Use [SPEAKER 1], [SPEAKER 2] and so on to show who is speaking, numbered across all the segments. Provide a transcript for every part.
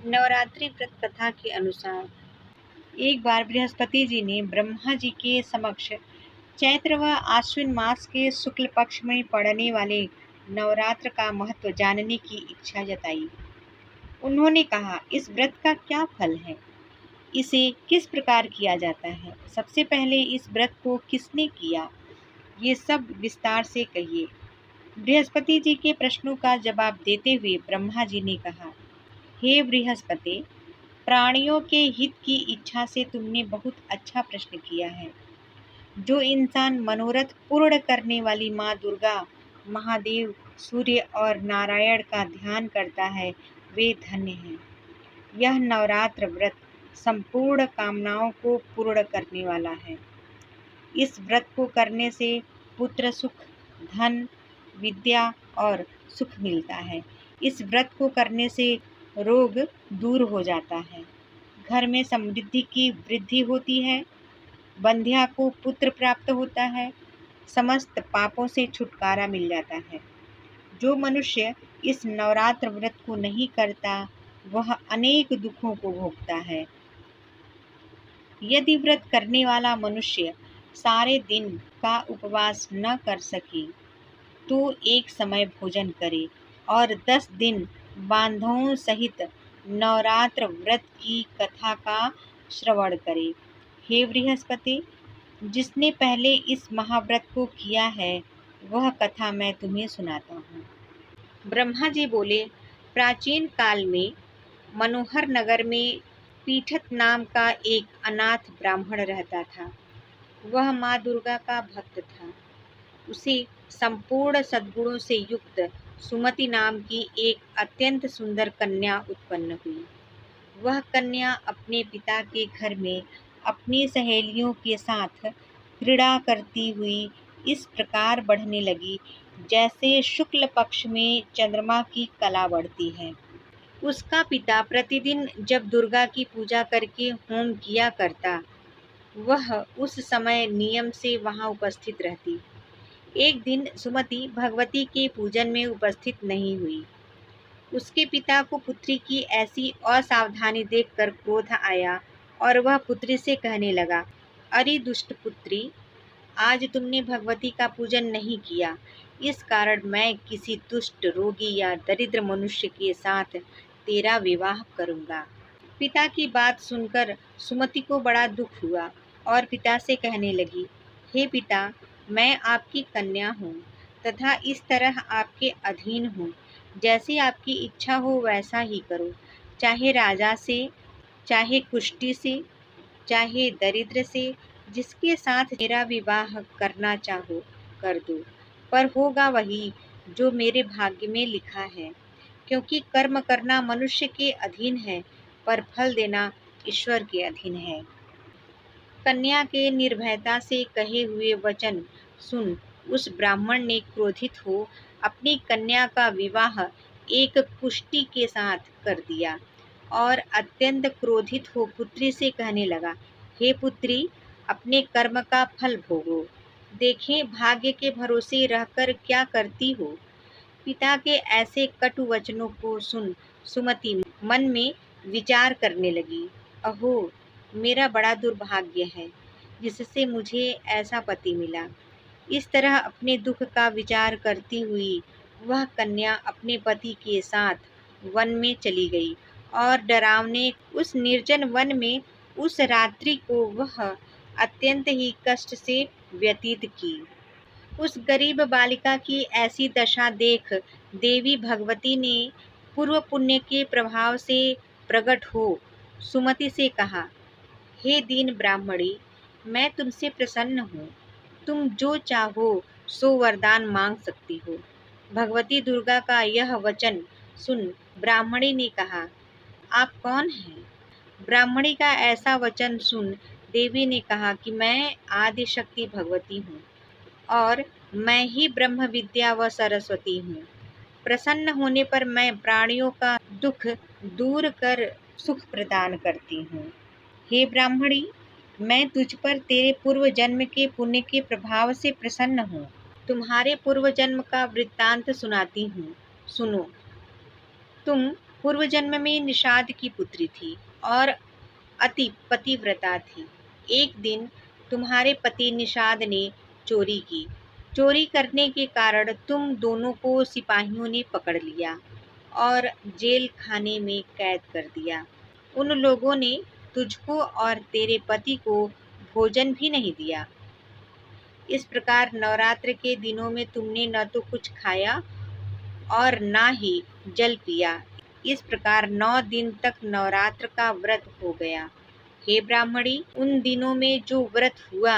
[SPEAKER 1] नवरात्रि व्रत कथा के अनुसार एक बार बृहस्पति जी ने ब्रह्मा जी के समक्ष चैत्र व आश्विन मास के शुक्ल पक्ष में पड़ने वाले नवरात्र का महत्व जानने की इच्छा जताई। उन्होंने कहा, इस व्रत का क्या फल है, इसे किस प्रकार किया जाता है, सबसे पहले इस व्रत को किसने किया, ये सब विस्तार से कहिए। बृहस्पति जी के प्रश्नों का जवाब देते हुए ब्रह्मा जी ने कहा, हे बृहस्पति, प्राणियों के हित की इच्छा से तुमने बहुत अच्छा प्रश्न किया है। जो इंसान मनोरथ पूर्ण करने वाली माँ दुर्गा, महादेव, सूर्य और नारायण का ध्यान करता है, वे धन्य हैं। यह नवरात्र व्रत संपूर्ण कामनाओं को पूर्ण करने वाला है। इस व्रत को करने से पुत्र सुख, धन, विद्या और सुख मिलता है। इस व्रत को करने से रोग दूर हो जाता है, घर में समृद्धि की वृद्धि होती है, बंध्या को पुत्र प्राप्त होता है, समस्त पापों से छुटकारा मिल जाता है। जो मनुष्य इस नवरात्र व्रत को नहीं करता, वह अनेक दुखों को भोगता है। यदि व्रत करने वाला मनुष्य सारे दिन का उपवास न कर सके, तो एक समय भोजन करे और 10 दिन बांधवों सहित नवरात्र व्रत की कथा का श्रवण करे। हे बृहस्पति, जिसने पहले इस महाव्रत को किया है, वह कथा मैं तुम्हें सुनाता हूँ। ब्रह्मा जी बोले, प्राचीन काल में मनोहर नगर में पीठत नाम का एक अनाथ ब्राह्मण रहता था। वह माँ दुर्गा का भक्त था। उसे संपूर्ण सद्गुणों से युक्त सुमति नाम की एक अत्यंत सुंदर कन्या उत्पन्न हुई। वह कन्या अपने पिता के घर में अपनी सहेलियों के साथ क्रीड़ा करती हुई इस प्रकार बढ़ने लगी, जैसे शुक्ल पक्ष में चंद्रमा की कला बढ़ती है। उसका पिता प्रतिदिन जब दुर्गा की पूजा करके होम किया करता, वह उस समय नियम से वहां उपस्थित रहती। एक दिन सुमति भगवती के पूजन में उपस्थित नहीं हुई। उसके पिता को पुत्री की ऐसी असावधानी देखकर क्रोध आया और वह पुत्री से कहने लगा, अरे दुष्ट पुत्री, आज तुमने भगवती का पूजन नहीं किया, इस कारण मैं किसी दुष्ट, रोगी या दरिद्र मनुष्य के साथ तेरा विवाह करूंगा। पिता की बात सुनकर सुमति को बड़ा दुख हुआ और पिता से कहने लगी, हे पिता, मैं आपकी कन्या हूँ तथा इस तरह आपके अधीन हूँ। जैसी आपकी इच्छा हो वैसा ही करो, चाहे राजा से, चाहे कुष्टी से, चाहे दरिद्र से, जिसके साथ मेरा विवाह करना चाहो कर दो, पर होगा वही जो मेरे भाग्य में लिखा है, क्योंकि कर्म करना मनुष्य के अधीन है, पर फल देना ईश्वर के अधीन है। कन्या के निर्भयता से कहे हुए वचन सुन उस ब्राह्मण ने क्रोधित हो अपनी कन्या का विवाह एक कुष्टी के साथ कर दिया और अत्यंत क्रोधित हो पुत्री से कहने लगा, हे पुत्री, अपने कर्म का फल भोगो, देखें भाग्य के भरोसे रहकर क्या करती हो। पिता के ऐसे कटु वचनों को सुन सुमति मन में विचार करने लगी, अहो, मेरा बड़ा दुर्भाग्य है जिससे मुझे ऐसा पति मिला। इस तरह अपने दुख का विचार करती हुई वह कन्या अपने पति के साथ वन में चली गई और डरावने उस निर्जन वन में उस रात्रि को वह अत्यंत ही कष्ट से व्यतीत की। उस गरीब बालिका की ऐसी दशा देख देवी भगवती ने पूर्व पुण्य के प्रभाव से प्रकट हो सुमति से कहा, हे दीन ब्राह्मणी, मैं तुमसे प्रसन्न हूँ। तुम जो चाहो सो वरदान मांग सकती हो। भगवती दुर्गा का यह वचन सुन ब्राह्मणी ने कहा, आप कौन हैं? ब्राह्मणी का ऐसा वचन सुन देवी ने कहा कि मैं आदि शक्ति भगवती हूँ और मैं ही ब्रह्म विद्या व सरस्वती हूँ। प्रसन्न होने पर मैं प्राणियों का दुख दूर कर सुख प्रदान करती हूँ। हे ब्राह्मणी, मैं तुझ पर तेरे पूर्व जन्म के पुण्य के प्रभाव से प्रसन्न हूँ। तुम्हारे पूर्व जन्म का वृत्तांत सुनाती हूँ, सुनो। तुम पूर्व जन्म में निषाद की पुत्री थी और अति पतिव्रता थी। एक दिन तुम्हारे पति निषाद ने चोरी की। चोरी करने के कारण तुम दोनों को सिपाहियों ने पकड़ लिया और जेल खाने में कैद कर दिया। उन लोगों ने तुझको और तेरे पति को भोजन भी नहीं दिया। इस प्रकार नवरात्र के दिनों में तुमने न तो कुछ खाया और ना ही जल पिया। इस प्रकार 9 दिन तक नवरात्र का व्रत हो गया। हे ब्राह्मणी, उन दिनों में जो व्रत हुआ,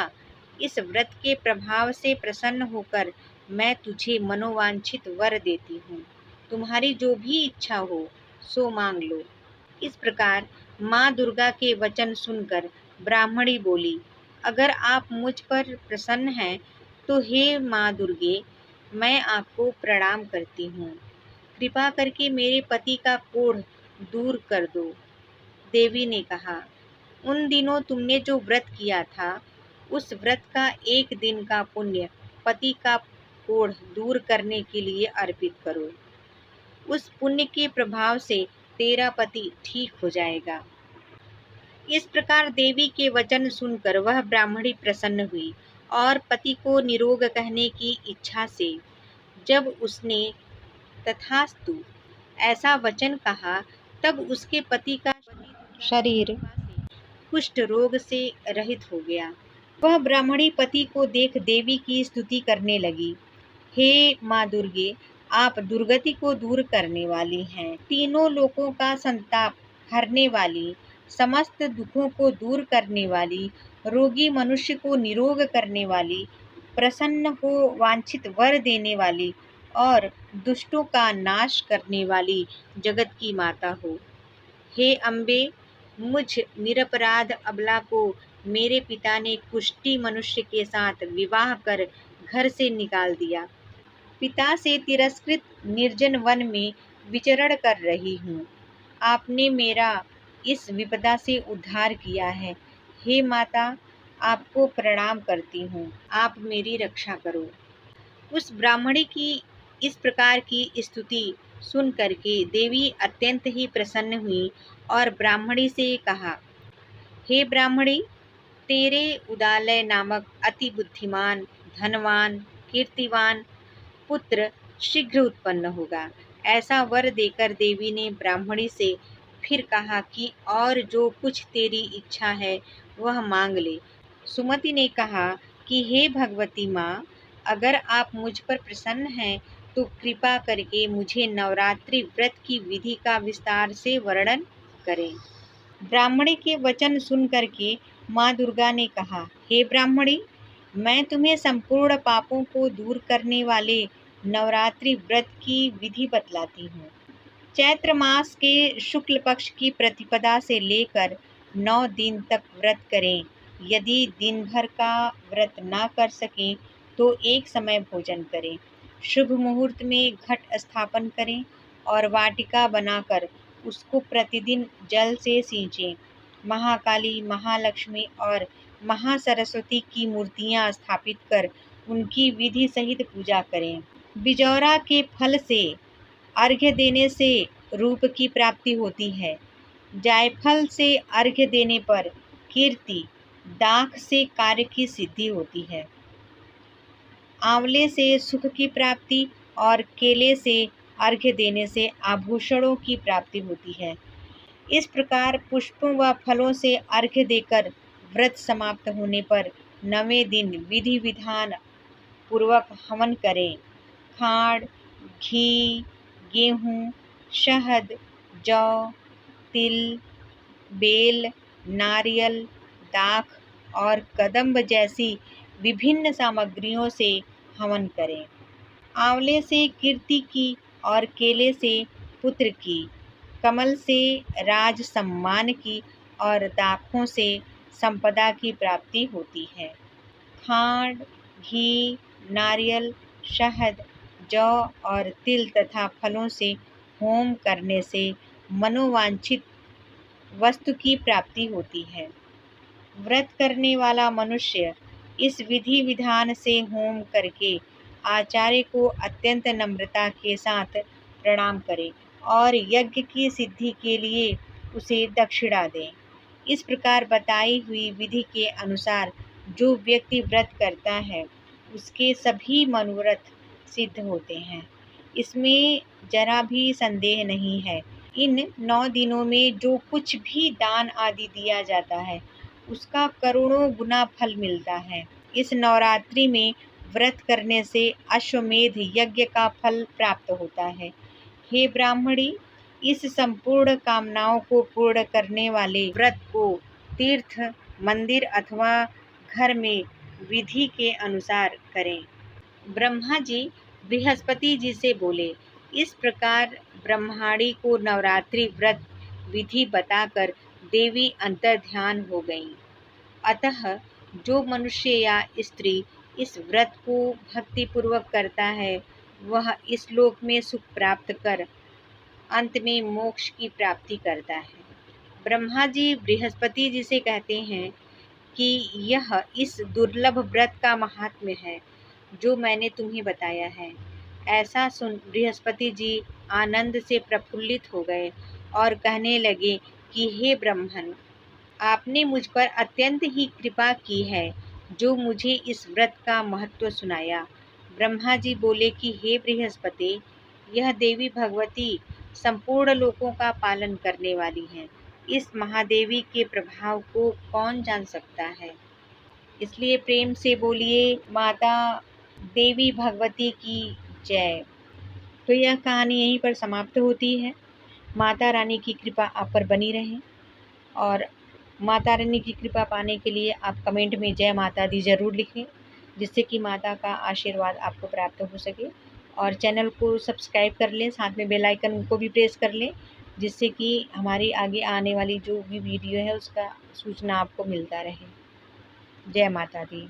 [SPEAKER 1] इस व्रत के प्रभाव से प्रसन्न होकर मैं तुझे मनोवांछित वर देती हूँ। तुम्हारी जो भी इच्छा हो सो मांग लो। इस प्रकार माँ दुर्गा के वचन सुनकर ब्राह्मणी बोली, अगर आप मुझ पर प्रसन्न हैं तो हे माँ दुर्गे, मैं आपको प्रणाम करती हूँ। कृपा करके मेरे पति का कोढ़ दूर कर दो। देवी ने कहा, उन दिनों तुमने जो व्रत किया था, उस व्रत का एक दिन का पुण्य पति का कोढ़ दूर करने के लिए अर्पित करो। उस पुण्य के प्रभाव से तेरा पति ठीक हो जाएगा। इस प्रकार देवी के वचन सुनकर वह ब्राह्मणी प्रसन्न हुई और पति को निरोग कहने की इच्छा से जब उसने तथास्तु ऐसा वचन कहा, तब उसके पति का शरीर कुष्ठ रोग से रहित हो गया। वह ब्राह्मणी पति को देख देवी की स्तुति करने लगी। हे माँ दुर्गे, आप दुर्गति को दूर करने वाली हैं, तीनों लोकों का संताप हरने वाली, समस्त दुखों को दूर करने वाली, रोगी मनुष्य को निरोग करने वाली, प्रसन्न हो वांछित वर देने वाली और दुष्टों का नाश करने वाली जगत की माता हो। हे अम्बे, मुझ निरपराध अबला को मेरे पिता ने कुष्ठी मनुष्य के साथ विवाह कर घर से निकाल दिया। पिता से तिरस्कृत निर्जन वन में विचरण कर रही हूँ। आपने मेरा इस विपदा से उद्धार किया है। हे माता, आपको प्रणाम करती हूँ, आप मेरी रक्षा करो। उस ब्राह्मणी की इस प्रकार की स्तुति सुन करके देवी अत्यंत ही प्रसन्न हुई और ब्राह्मणी से कहा, हे ब्राह्मणी, तेरे उदालय नामक अति बुद्धिमान, धनवान, कीर्तिवान पुत्र शीघ्र उत्पन्न होगा। ऐसा वर देकर देवी ने ब्राह्मणी से फिर कहा कि और जो कुछ तेरी इच्छा है वह मांग ले। सुमति ने कहा कि हे भगवती माँ, अगर आप मुझ पर प्रसन्न हैं तो कृपा करके मुझे नवरात्रि व्रत की विधि का विस्तार से वर्णन करें। ब्राह्मणी के वचन सुन करके माँ दुर्गा ने कहा, हे ब्राह्मणी, मैं तुम्हें संपूर्ण पापों को दूर करने वाले नवरात्रि व्रत की विधि बतलाती हूँ। चैत्र मास के शुक्ल पक्ष की प्रतिपदा से लेकर 9 दिन तक व्रत करें। यदि दिन भर का व्रत ना कर सकें तो एक समय भोजन करें। शुभ मुहूर्त में घट स्थापन करें और वाटिका बनाकर उसको प्रतिदिन जल से सींचें। महाकाली, महालक्ष्मी और महासरस्वती की मूर्तियां स्थापित कर उनकी विधि सहित पूजा करें। बिजौरा के फल से अर्घ्य देने से रूप की प्राप्ति होती है। जायफल से अर्घ्य देने पर कीर्ति, दाख से कार्य की सिद्धि होती है। आंवले से सुख की प्राप्ति और केले से अर्घ्य देने से आभूषणों की प्राप्ति होती है। इस प्रकार पुष्पों व फलों से अर्घ्य देकर व्रत समाप्त होने पर 9वें दिन विधि विधान पूर्वक हवन करें। खांड, घी, गेहूँ, शहद, जौ, तिल, बेल, नारियल, दाख और कदम्ब जैसी विभिन्न सामग्रियों से हवन करें। आंवले से कीर्ति की और केले से पुत्र की, कमल से राज सम्मान की और दाखों से संपदा की प्राप्ति होती है। खांड, घी, नारियल, शहद, जौ और तिल तथा फलों से होम करने से मनोवांछित वस्तु की प्राप्ति होती है। व्रत करने वाला मनुष्य इस विधि विधान से होम करके आचार्य को अत्यंत नम्रता के साथ प्रणाम करे और यज्ञ की सिद्धि के लिए उसे दक्षिणा दें। इस प्रकार बताई हुई विधि के अनुसार जो व्यक्ति व्रत करता है उसके सभी मनोरथ सिद्ध होते हैं, इसमें जरा भी संदेह नहीं है। इन 9 दिनों में जो कुछ भी दान आदि दिया जाता है उसका करोड़ों गुना फल मिलता है। इस नवरात्रि में व्रत करने से अश्वमेध यज्ञ का फल प्राप्त होता है। हे ब्राह्मणी, इस संपूर्ण कामनाओं को पूर्ण करने वाले व्रत को तीर्थ, मंदिर अथवा घर में विधि के अनुसार करें। ब्रह्मा जी बृहस्पति जी से बोले। इस प्रकार ब्रह्माणी को नवरात्रि व्रत विधि बताकर देवी अंतर्ध्यान हो गईं। अतः जो मनुष्य या स्त्री इस व्रत को भक्तिपूर्वक करता है वह इस लोक में सुख प्राप्त कर अंत में मोक्ष की प्राप्ति करता है। ब्रह्मा जी बृहस्पति जी से कहते हैं कि यह इस दुर्लभ व्रत का महात्म्य है जो मैंने तुम्हें बताया है। ऐसा सुन बृहस्पति जी आनंद से प्रफुल्लित हो गए और कहने लगे कि हे ब्रह्मन, आपने मुझ पर अत्यंत ही कृपा की है जो मुझे इस व्रत का महत्व सुनाया। ब्रह्मा जी बोले कि हे बृहस्पति, यह देवी भगवती संपूर्ण लोकों का पालन करने वाली हैं। इस महादेवी के प्रभाव को कौन जान सकता है? इसलिए प्रेम से बोलिए माता देवी भगवती की जय। तो यह कहानी यहीं पर समाप्त होती है। माता रानी की कृपा आप पर बनी रहे और माता रानी की कृपा पाने के लिए आप कमेंट में जय माता दी ज़रूर लिखें, जिससे कि माता का आशीर्वाद आपको प्राप्त हो सके। और चैनल को सब्सक्राइब कर लें, साथ में बेल आइकन को भी प्रेस कर लें, जिससे कि हमारी आगे आने वाली जो भी वीडियो है उसका सूचना आपको मिलता रहे। जय माता दी।